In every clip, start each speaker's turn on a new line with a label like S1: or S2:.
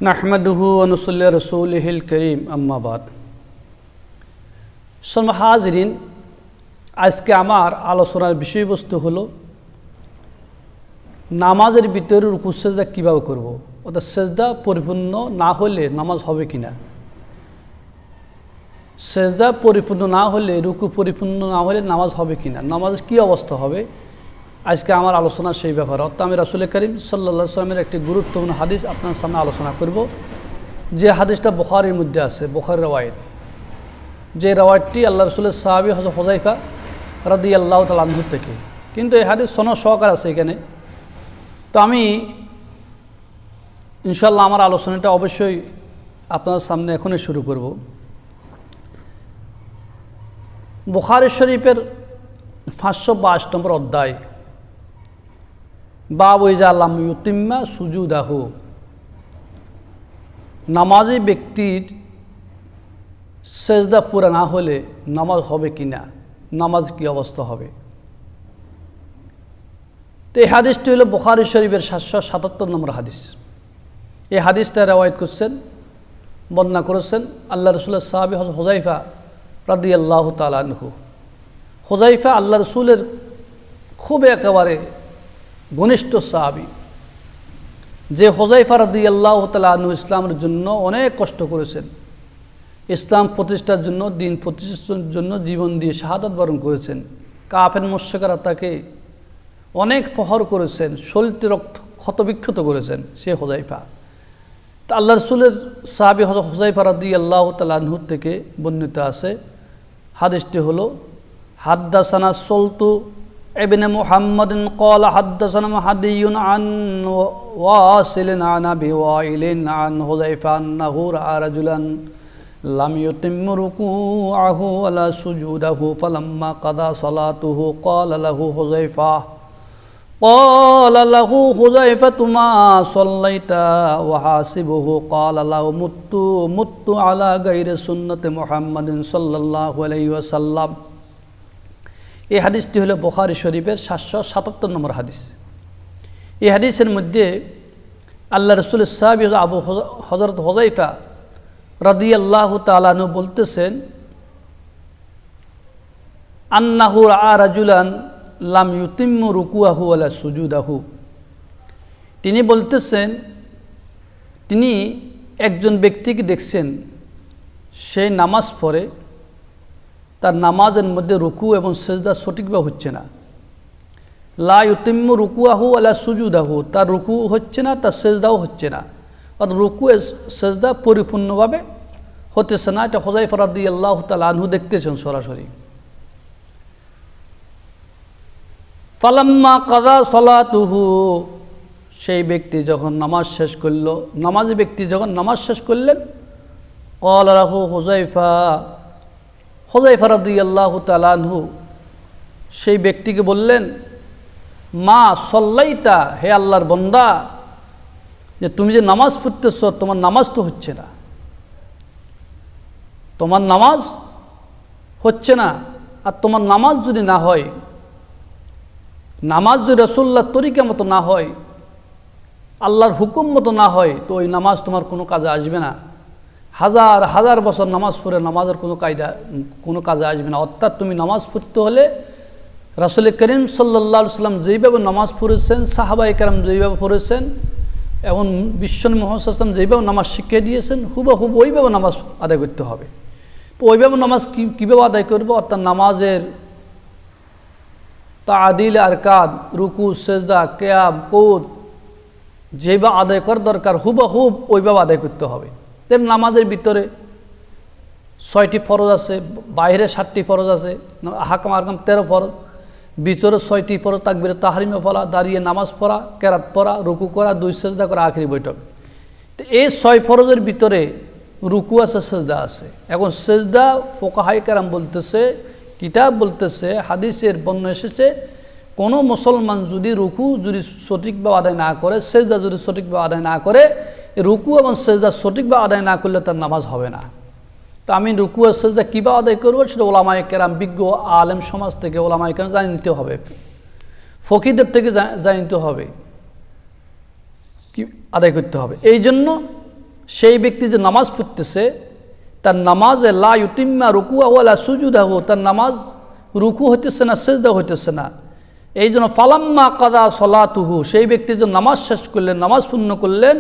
S1: নাহমাদুহু ওয়া নুসাল্লি আলা রাসূলিহিল কারীম আম্মা বাদ। সম্মানিত হাজিরিন, আজকে আমার আলোচনার বিষয়বস্তু হলো নামাজের ভিতরে রুকু সেজদা কীভাবে করব, অর্থাৎ সেজদা পরিপূর্ণ না হলে নামাজ হবে কিনা, সেজদা পরিপূর্ণ না হলে রুকু পরিপূর্ণ না হলে নামাজ হবে কিনা, নামাজের কী অবস্থা হবে, আজকে আমার আলোচনা সেই ব্যাপারে। অর্থাৎ আমি রাসূল করিম সাল্লাল্লাহু আলাইহি ওয়াসাল্লামের একটি গুরুত্বপূর্ণ হাদিস আপনার সামনে আলোচনা করব, যে হাদিসটা বুখারীর মধ্যে আছে, বুখারীর রওয়ায়াত। যে রওয়ায়াতটি আল্লাহ রাসূলের সাহাবী হযরত হুযায়ফা রাদিয়াল্লাহু তাআলা আনহু থেকে, কিন্তু এই হাদিস সনদ সহকারে আছে এখানে। তো আমি ইনশাআল্লাহ আমার আলোচনাটা অবশ্যই আপনার সামনে এখনই শুরু করব। বুখারী শরীফের 522 নম্বর অধ্যায়, বাব ইজা লাম ইউতিম্মা সুজুদাহু, নামাজি ব্যক্তির সেজদা পুরা না হলে নামাজ হবে কিনা, নামাজ কি অবস্থা হবে। তো এই হাদিসটি হলো বুখারী শরীফের 777 নম্বর হাদিস। এই হাদিসটা রওয়ায়াত করছেন, বর্ণনা করেছেন আল্লাহ রাসূলের সাহাবী হযরত হুযায়ফা রাদিয়াল্লাহু তাআলা আনহু। হুযায়ফা আল্লাহ রাসূলের খুব একেবারে ঘনিষ্ঠ সাহাবী, যে হুযায়ফা রাদিয়াল্লাহু তাআলা আনহু ইসলামের জন্য অনেক কষ্ট করেছেন, ইসলাম প্রতিষ্ঠার জন্য, দিন প্রতিষ্ঠার জন্য জীবন দিয়ে শাহাদাত বরণ করেছেন। কাফের মুশরিকরা তাকে অনেক প্রহার করেছেন, শরীরতে রক্ত ক্ষতবিক্ষত করেছেন সে হুযায়ফা। তা আল্লাহ রাসূলের সাহাবী হযরত হুযায়ফা রাদিয়াল্লাহু তাআলা আনহু থেকে বর্ণিত আছে। হাদিসটি হলো হাদ্দাসানা সুলতু ইবনে মুহাম্মাদিন ক্বালা হাদ্দাসানা মুহাদ্দিসুন আন ওয়াসিলিন আন আবি ওয়াইলিন আন হুযায়ফা আন্নাহু রাআ রাজুলান লাম ইউতিম্মু রুকুআহু ওয়ালা সুজুদাহু ফালাম্মা কাদা সালাতুহু ক্বালা লাহু হুযায়ফা মা সাল্লাইতা ওয়া হাসিবুহু ক্বালা লাহু মুত্তু আলা গায়রি সুন্নতি মুহাম্মাদিন সাল্লাল্লাহু আলাইহি ওয়াসাল্লাম। এই হাদিসটি হলো বুখারী শরীফের 777 নম্বর হাদিস। এই হাদিসের মধ্যে আল্লাহ রাসূলের সাহাবী হযরত হুযায়ফা রাদিয়াল্লাহু তাআলা আনহু বলতেছেন, আন্নাহু রাআ রাজুলান লাম ইউতিম্মু রুকুআহু ওয়ালা সুজুদাহু। তিনি বলতেছেন, তিনি একজন ব্যক্তিকে দেখছেন, সে নামাজ পড়ে, তার নামাজের মধ্যে রুকু এবং সেজদা সঠিকভাবে হচ্ছে না। লা ইউতিম্মু রুকুআহু ওয়ালা সুজুদাহু, তার রুকু হচ্ছে না, তার সেজদাও হচ্ছে না, অর্থাৎ রুকু সেজদা পরিপূর্ণভাবে হতেছে না। এটা হুযায়ফা রাদিয়াল্লাহু তাআলা আনহু দেখতেছেন সরাসরি। ফালাম্মা কাযা সালাতুহু, সেই ব্যক্তি যখন নামাজ শেষ করল, নামাজি ব্যক্তি যখন নামাজ শেষ করলেন, ক্বালা লাহু হুযায়ফা রাদিয়াল্লাহু তাআলা আনহু সেই ব্যক্তিকে বললেন, মা সাল্লাইতা, হে আল্লাহর বান্দা, যে তুমি যে নামাজ পড়তেছ, তোমার নামাজ তো হচ্ছে না, তোমার নামাজ হচ্ছে না। আর তোমার নামাজ যদি না হয়, নামাজ যদি রাসূলুল্লাহর তরিকা মতো না হয়, আল্লাহর হুকুম মতো না হয়, তো ওই নামাজ তোমার কোনো কাজে আসবে না। হাজার হাজার বছর নামাজ পড়ে নামাজের কোনো কাজে আসবে না। অর্থাৎ তুমি নামাজ পড়তে হলে রাসূল করিম সাল্লাল্লাহু আলাইহি ওয়াসাল্লাম যেইভাবে নামাজ পড়েছেন, সাহাবায়ে কেরাম যেইভাবে পড়েছেন, এবং বিশ্বনবী মুহাম্মদ সাল্লাল্লাহু আলাইহি ওয়াসাল্লাম যেইভাবে নামাজ শিখিয়ে দিয়েছেন, হুবহু ওইভাবে নামাজ আদায় করতে হবে। তো ওইভাবে নামাজ কীভাবে আদায় করবো, অর্থাৎ নামাজের তাআদিল আরকান, রুকু, সেজদা, কিয়াম, কুদ যেভাবে আদায় করার দরকার, হুবহু ওইভাবে আদায় করতে হবে। তেমন নামাজের ভিতরে 6টি ফরজ আছে, বাইরে 7টি ফরজ আছে, আহকাম 13 ফরজ, ভিতরে 6টি ফরজ, তাকবীরে তাহরিমে পড়া, দাঁড়িয়ে নামাজ পড়া, কেরাত পড়া, রুকু করা, 2 সেজদা করা, আখিরি বৈঠক। তো এই 6 ফরজের ভিতরে রুকু আছে, সেজদা আছে। এখন সেজদা ফুকাহায়ে কেরাম বলতেছে, কিতাব বলতেছে, হাদিসের বর্ণনা এসেছে, কোনো মুসলমান যদি রুকু যদি সঠিকভাবে আদায় না করে, সেজদা যদি সঠিকভাবে আদায় না করে, রুকু এবং সেজদা সঠিকভাবে আদায় না করলে তার নামাজ হবে না। তো আমি রুকু আর সেজদা কীভাবে আদায় করবো, সেটা ওলামায়ে কেরাম, বিজ্ঞ আলেম সমাজ থেকে ওলামায়ে কেরাম জানিয়ে নিতে হবে, ফকিহদের থেকে জানিয়ে নিতে হবে, কি আদায় করতে হবে। এই জন্য সেই ব্যক্তি যে নামাজ পড়তেছে তার নামাজে লা ইউতিম্মা রুকুআ ওয়ালা সুজুদাহু, তার নামাজ রুকু হইতেছে না, সিজদা হইতেছে না। এই জন্য ফালাম্মা কাদা সলাতুহু, সেই ব্যক্তি যে নামাজ শেষ করলেন, নামাজ পূর্ণ করলেন,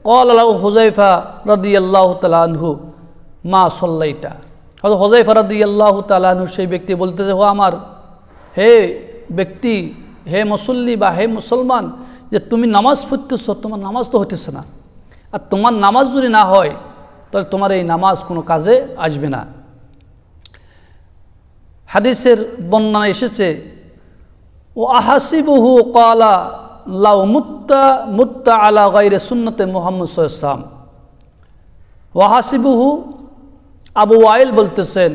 S1: ক্বালা লাহু হুযায়ফা রাদিয়াল্লাহু তাআলা আনহু মা সাল্লাইতা। হযরত হুযায়ফা রাদিয়াল্লাহু তাআলা আনহু সেই ব্যক্তি বলতেছে, হে ব্যক্তি, হে মুসল্লি বা হে মুসলমান, যে তুমি নামাজ পড়তেছ, তোমার নামাজ তো হইতেছে না। আর তোমার নামাজ যদি না হয় তাহলে তোমার এই নামাজ কোনো কাজে আসবে না। হাদিসের বর্ণনা এসেছে, ও আহাসিবুহু ক্বালা লাউ মুত্তা আলা গায়রি সুন্নতে মুহাম্মদ সাল্লাল্লাহু আলাইহি ওয়াসাল্লাম। ওয়াহাসিবুহু আবু ওয়াইল বলতেছেন,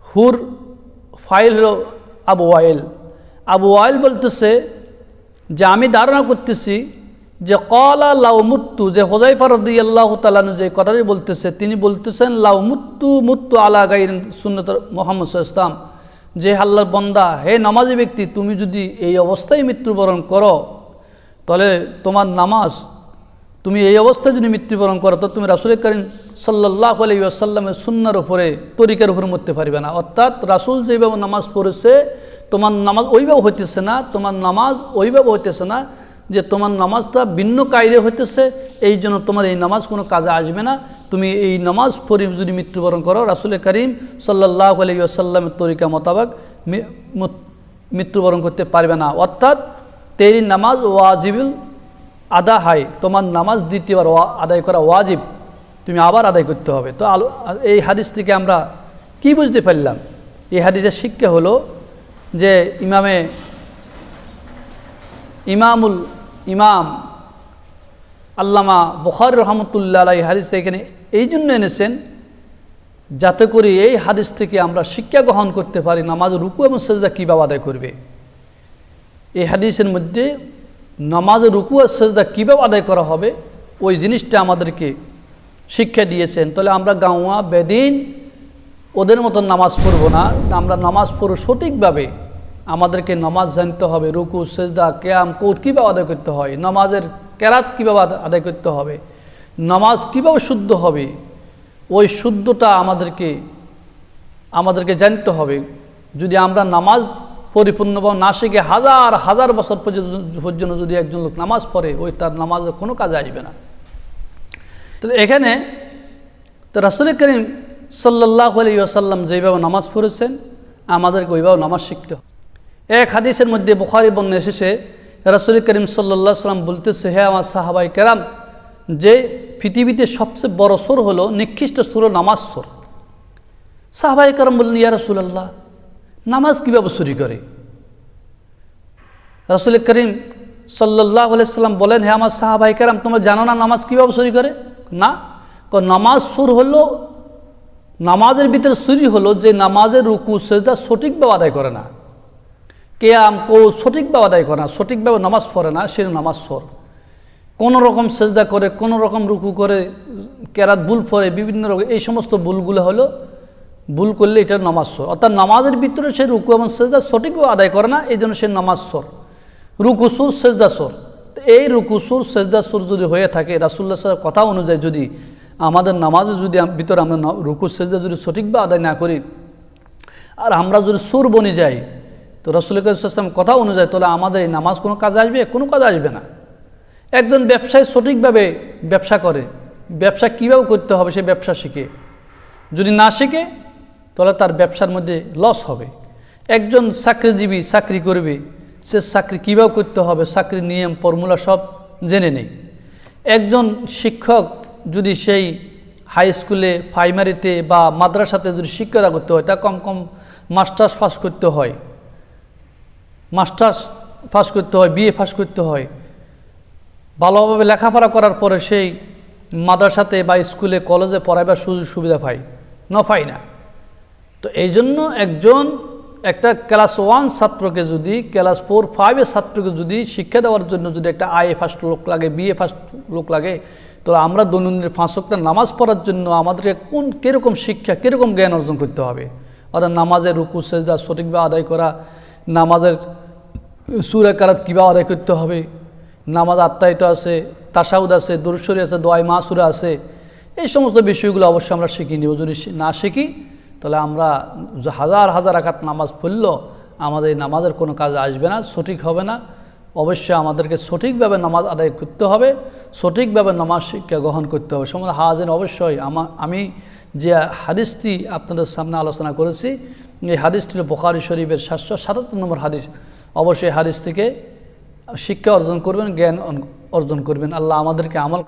S1: হুর ফাইল হলো আবু ওয়াইল। আবু ওয়াইল বলতেছে যে আমি ধারণা করতেছি যে ক্বালা লাউ মুত্তু, যে হুযায়ফা রাদিয়াল্লাহু তাআলা আনহু যে কথাটি বলতেছে, তিনি বলতেছেন লাউ মুত্তু আলা গায়রি সুন্নত মুহাম্মদ সাল্লাল্লাহু আলাইহি ওয়াসাল্লাম, যে আল্লাহর বান্দা, হে নামাজি ব্যক্তি, তুমি যদি এই অবস্থায় মৃত্যুবরণ করো তাহলে তোমার নামাজ, তুমি এই অবস্থায় যদি মৃত্যুবরণ করো তো তুমি রাসূল করিম সাল্লাল্লাহু আলাইহি ওয়াসাল্লামের সুন্নাহর উপরে, তরিকার উপরে মরতে পারবে না। অর্থাৎ রাসূল যেভাবে নামাজ পড়েছে তোমার নামাজ ওইভাবে হইতেছে না, তোমার নামাজ ওইভাবে হইতেছে না, যে তোমার নামাজটা ভিন্ন কায়দে হইতেছে, এই জন্য তোমার এই নামাজ কোনো কাজে আসবে না। তুমি এই নামাজ পড়ে যদি মৃত্যুবরণ করো রাসূল করিম সাল্লাল্লাহু আলাইহি ওয়াসাল্লামের তরিকা মোতাবেক মৃত্যুবরণ করতে পারবে না। অর্থাৎ তেরি নামাজ ওয়াজিবুল আদা হয়, তোমার নামাজ দ্বিতীয়বার আদায় করা ওয়াজিব, তুমি আবার আদায় করতে হবে। তো এই হাদিস থেকে আমরা কি বুঝতে পারলাম? এই হাদিসের শিক্ষা হলো যে ইমাম আল্লামা বুখারী রাহমাতুল্লাহ আলাইহি হাদিস এখানে এই জন্য এনেছেন যাতে করে এই হাদিস থেকে আমরা শিক্ষা গ্রহণ করতে পারি নামাজ রুকু এবং সেজদা কীভাবে আদায় করবে। এই হাদিসের মধ্যে নামাজ রুকু আর সেজদা কীভাবে আদায় করা হবে ওই জিনিসটা আমাদেরকে শিক্ষা দিয়েছেন। তাহলে আমরা গাওয়া বেদিন ওদের মতন নামাজ পড়ব না, আমরা নামাজ পড়ব সঠিকভাবে। আমাদেরকে নামাজ জানতে হবে, রুকু সেজদা কিয়াম কৌত কীভাবে আদায় করতে হয়, নামাজের কেরাত কীভাবে আদায় করতে হবে, নামাজ কীভাবে শুদ্ধ হবে, ওই শুদ্ধটা আমাদেরকে জানতে হবে। যদি আমরা নামাজ পরিপূর্ণভাবে না শিখে হাজার হাজার বছর পর্যন্ত যদি একজন লোক নামাজ পড়ে, ওই তার নামাজের কোনো কাজে আসবে না। তো এখানে তো রাসূল করিম সাল্লাল্লাহু আলাইহি ওয়াসাল্লাম যেভাবে নামাজ পড়েছেন আমাদেরকে ওইভাবে নামাজ শিখতে হবে। এক হাদিসের মধ্যে বুখারী বর্ণনা এসেছে, রাসূল করিম সাল্লাল্লাহু আলাইহি ওয়াসাল্লাম বলতেছে, হে আমার সাহাবায়ে কেরাম, যে পৃথিবীতে সবচেয়ে বড় সুর হলো নিকৃষ্ট সুর নামাজ সুর। সাহাবায়ে কেরাম বললেন, ইয়া রাসূলুল্লাহ, নামাজ কীভাবে চুরি করে? রাসূল করিম সাল্লাল্লাহু আলাইহি ওয়াসাল্লাম বলেন, হে আমার সাহাবায়ে কেরাম, তোমরা জানো না নামাজ কীভাবে চুরি করে? না, নামাজ সুর হলো, নামাজের ভিতরে চুরি হলো যে নামাজের রুকু সেজদা সঠিকভাবে আদায় করে না, কিয়াম সঠিকভাবে আদায় করে না, সঠিকভাবে নামাজ পড়ে না, সে নামাজ সুর। কোনো রকম সেজদা করে, কোনো রকম রুকু করে, কেরাত ভুল পড়ে, বিভিন্ন রকম এই সমস্ত ভুলগুলো হলো, ভুল করলে এটা নামাজ সুর। অর্থাৎ নামাজের ভিতরে সে রুকু এবং সেজদা সঠিকভাবে আদায় করে না, এই জন্য সে নামাজ সুর, রুকু সুর সেজদা সুর। এই রুকু সুর সেজদা সুর যদি হয়ে থাকে, রাসূলুল্লাহ সাল্লাল্লাহু আলাইহি ওয়াসাল্লাম কথা অনুযায়ী যদি আমাদের নামাজে যদি ভিতরে আমরা রুকু সেজদা যদি সঠিকভাবে আদায় না করি আর আমরা যদি সুর বনে যাই, তো রাসূল করিম সাল্লাল্লাহু আলাইহি ওয়াসাল্লাম কথা অনুযায়ী তাহলে আমাদের এই নামাজ কোনো কাজে আসবে? কোনো কাজে আসবে না। একজন ব্যবসায়ী সঠিকভাবে ব্যবসা করে, ব্যবসা কীভাবে করতে হবে সে ব্যবসা শিখে, যদি না শিখে তাহলে তার ব্যবসার মধ্যে লস হবে। একজন চাকরিজীবী চাকরি করবে, সে চাকরি কীভাবে করতে হবে, চাকরির নিয়ম ফর্মুলা সব জেনে নেই। একজন শিক্ষক যদি সেই হাই স্কুলে, প্রাইমারিতে বা মাদ্রাসাতে যদি শিক্ষকতা করতে হয়, তা কম মাস্টার্স পাস করতে হয়, বিএ পাস করতে হয়। ভালোভাবে লেখাপড়া করার পরে সেই মাদ্রাসাতে বা স্কুলে কলেজে পড়াবার সুযোগ সুবিধা পায় না। তো এই জন্য একটা ক্লাস 1 ছাত্রকে যদি ক্লাস 4, 5 ছাত্রকে যদি শিক্ষা দেওয়ার জন্য যদি একটা আইএ ফার্স্ট লোক লাগে, বিএ ফার্স্ট লোক লাগে, তো আমরা দৈনন্দিন 5 ওয়াক্ত নামাজ পড়ার জন্য আমাদেরকে কীরকম শিক্ষা, কীরকম জ্ঞান অর্জন করতে হবে। অর্থাৎ নামাজের রুকু সেজদা সঠিকভাবে আদায় করা, নামাজের সূরা কারাত কীভাবে আদায় করতে হবে, নামাজ আত্মায়িত আছে তাশাহুদ আছে, দুরূদ শরীফ আছে, দোয়ায়ে মাসুরা আছে, এই সমস্ত বিষয়গুলো অবশ্যই আমরা শিখে নিব। যদি না শিখি তাহলে আমরা হাজার হাজার রাকাত নামাজ পড়লেও আমাদের এই নামাজের কোনো কাজ আসবে না, সঠিক হবে না। অবশ্যই আমাদেরকে সঠিকভাবে নামাজ আদায় করতে হবে, সঠিকভাবে নামাজ শিক্ষা গ্রহণ করতে হবে। সময় হাজির অবশ্যই আমি যে হাদিসটি আপনাদের সামনে আলোচনা করেছি, এই হাদিসটি হল বুখারী শরীফের 777 নম্বর হাদিস। অবশ্যই হাদিস থেকে শিক্ষা অর্জন করবেন, জ্ঞান অর্জন করবেন। আল্লাহ আমাদেরকে আমল